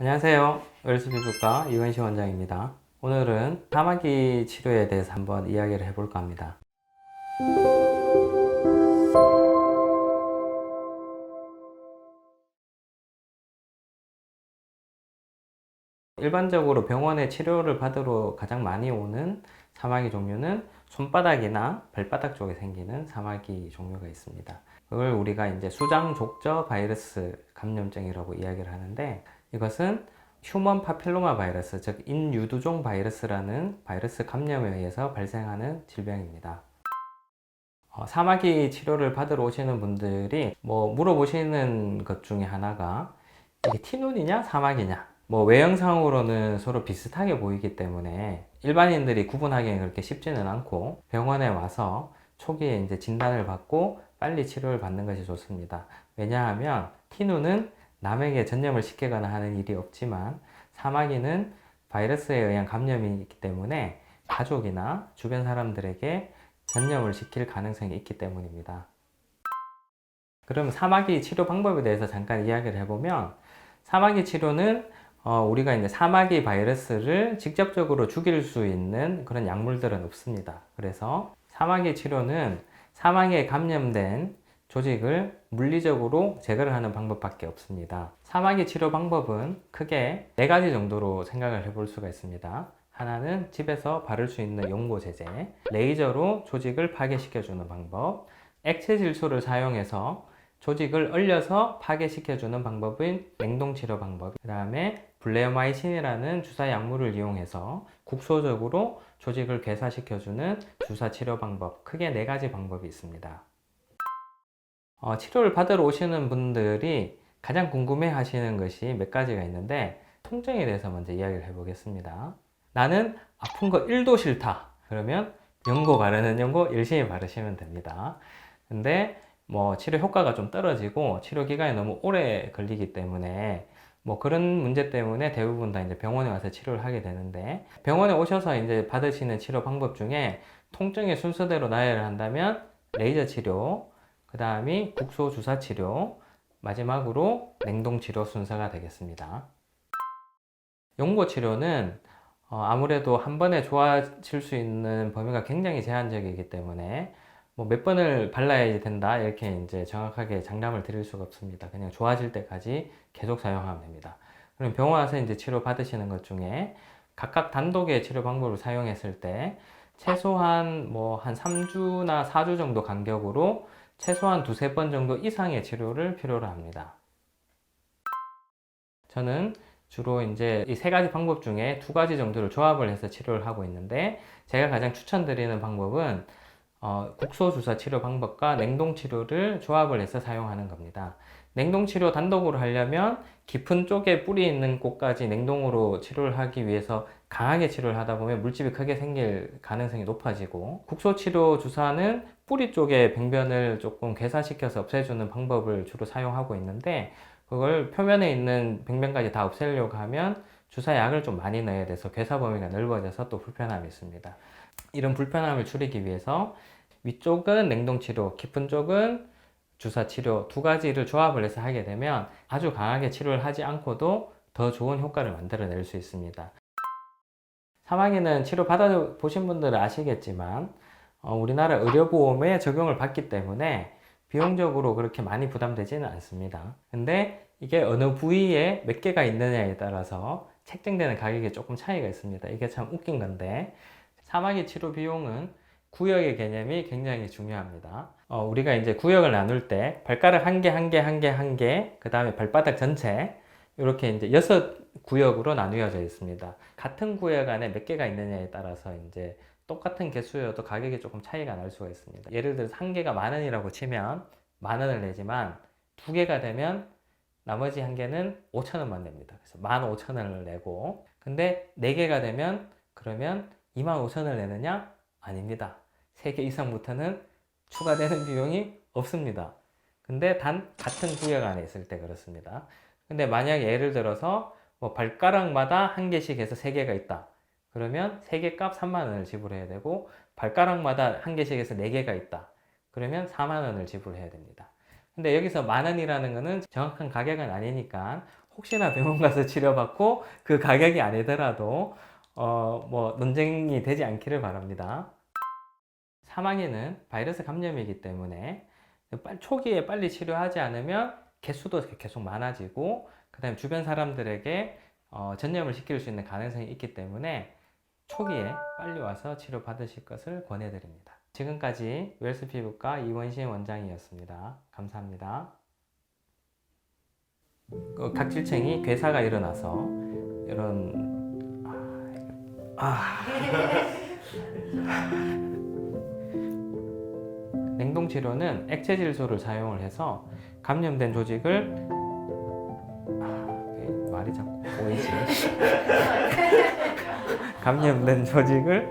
안녕하세요. 웰스피부과 이원시 원장입니다. 오늘은 사마귀 치료에 대해서 한번 이야기를 해볼까 합니다. 일반적으로 병원에 치료를 받으러 가장 많이 오는 사마귀 종류는 손바닥이나 발바닥 쪽에 생기는 사마귀 종류가 있습니다. 그걸 우리가 이제 수장족저 바이러스 감염증이라고 이야기를 하는데, 이것은 휴먼 파필로마 바이러스, 즉 인유두종 바이러스라는 바이러스 감염에 의해서 발생하는 질병입니다. 사마귀 치료를 받으러 오시는 분들이 물어보시는 것 중에 하나가, 이게 티눈이냐 사마귀냐, 외형상으로는 서로 비슷하게 보이기 때문에 일반인들이 구분하기는 그렇게 쉽지는 않고, 병원에 와서 초기에 이제 진단을 받고 빨리 치료를 받는 것이 좋습니다. 왜냐하면 티눈은 남에게 전염을 시키거나 하는 일이 없지만, 사마귀는 바이러스에 의한 감염이 있기 때문에 가족이나 주변 사람들에게 전염을 시킬 가능성이 있기 때문입니다. 그럼 사마귀 치료 방법에 대해서 잠깐 이야기를 해보면, 사마귀 치료는 우리가 이제 사마귀 바이러스를 직접적으로 죽일 수 있는 그런 약물들은 없습니다. 그래서 사마귀 치료는 사마귀에 감염된 조직을 물리적으로 제거를 하는 방법밖에 없습니다. 사마귀 치료 방법은 크게 4가지 정도로 생각을 해볼 수가 있습니다. 하나는 집에서 바를 수 있는 연고제제, 레이저로 조직을 파괴시켜주는 방법, 액체 질소를 사용해서 조직을 얼려서 파괴시켜주는 방법인 냉동치료 방법, 그 다음에 블레어마이신이라는 주사 약물을 이용해서 국소적으로 조직을 괴사시켜주는 주사치료 방법, 크게 4가지 방법이 있습니다. 치료를 받으러 오시는 분들이 가장 궁금해 하시는 것이 몇 가지가 있는데, 통증에 대해서 먼저 이야기를 해보겠습니다. 나는 아픈 거 1도 싫다. 그러면 연고 바르는 연고 열심히 바르시면 됩니다. 근데 치료 효과가 좀 떨어지고 치료 기간이 너무 오래 걸리기 때문에 그런 문제 때문에 대부분 다 이제 병원에 와서 치료를 하게 되는데, 병원에 오셔서 이제 받으시는 치료 방법 중에 통증의 순서대로 나열을 한다면 레이저 치료, 그 다음이 국소 주사 치료, 마지막으로 냉동 치료 순서가 되겠습니다. 연고 치료는 아무래도 한 번에 좋아질 수 있는 범위가 굉장히 제한적이기 때문에 몇 번을 발라야 된다 이렇게 이제 정확하게 장담을 드릴 수가 없습니다. 그냥 좋아질 때까지 계속 사용하면 됩니다. 그럼 병원 와서 이제 치료 받으시는 것 중에 각각 단독의 치료 방법을 사용했을 때 최소한 한 3주나 4주 정도 간격으로 최소한 2~3번 정도 이상의 치료를 필요로 합니다. 저는 주로 이제 이 3가지 방법 중에 2가지 정도를 조합을 해서 치료를 하고 있는데, 제가 가장 추천드리는 방법은 국소주사 치료 방법과 냉동 치료를 조합을 해서 사용하는 겁니다. 냉동 치료 단독으로 하려면 깊은 쪽에 뿌리 있는 곳까지 냉동으로 치료를 하기 위해서 강하게 치료를 하다 보면 물집이 크게 생길 가능성이 높아지고, 국소 치료 주사는 뿌리 쪽에 병변을 조금 괴사시켜서 없애주는 방법을 주로 사용하고 있는데, 그걸 표면에 있는 병변까지 다 없애려고 하면 주사약을 좀 많이 넣어야 돼서 괴사 범위가 넓어져서 또 불편함이 있습니다. 이런 불편함을 줄이기 위해서 위쪽은 냉동치료, 깊은 쪽은 주사치료 2가지를 조합을 해서 하게 되면 아주 강하게 치료를 하지 않고도 더 좋은 효과를 만들어낼 수 있습니다. 사마귀는 치료 받아보신 분들은 아시겠지만 우리나라 의료보험에 적용을 받기 때문에 비용적으로 그렇게 많이 부담되지는 않습니다. 근데 이게 어느 부위에 몇 개가 있느냐에 따라서 책정되는 가격이 조금 차이가 있습니다. 이게 참 웃긴 건데, 사마귀 치료 비용은 구역의 개념이 굉장히 중요합니다. 우리가 이제 구역을 나눌 때 발가락 한 개, 한 개, 한 개, 한 개, 그 다음에 발바닥 전체, 이렇게 이제 6구역으로 나누어져 있습니다. 같은 구역 안에 몇 개가 있느냐에 따라서 이제 똑같은 개수여도 가격이 조금 차이가 날 수가 있습니다. 예를 들어서 한 개가 10,000원이라고 치면 10,000원을 내지만 2개가 되면 나머지 한 개는 5,000원만 냅니다. 그래서 15,000원을 내고, 근데 4개가 되면 그러면 25,000원을 내느냐? 아닙니다. 3개 이상부터는 추가되는 비용이 없습니다. 근데 단 같은 구역 안에 있을 때 그렇습니다. 근데 만약 예를 들어서 발가락마다 한 개씩 해서 3개가 있다. 그러면 3개 값 30,000원을 지불해야 되고, 발가락마다 한 개씩 해서 4개가 있다. 그러면 40,000원을 지불해야 됩니다. 근데 여기서 10,000원이라는 거는 정확한 가격은 아니니까 혹시나 병원 가서 치료받고 그 가격이 아니더라도 뭐 논쟁이 되지 않기를 바랍니다. 사망에는 바이러스 감염이기 때문에 초기에 빨리 치료하지 않으면 개수도 계속 많아지고 그 다음에 주변 사람들에게 전염을 시킬 수 있는 가능성이 있기 때문에 초기에 빨리 와서 치료받으실 것을 권해드립니다. 지금까지 웰스 피부과 이원신 원장이었습니다. 감사합니다. 각질층이 괴사가 일어나서 이런 냉동 치료는 액체 질소를 사용을 해서 감염된 조직을 왜 말이 자꾸 보이지? 감염된 조직을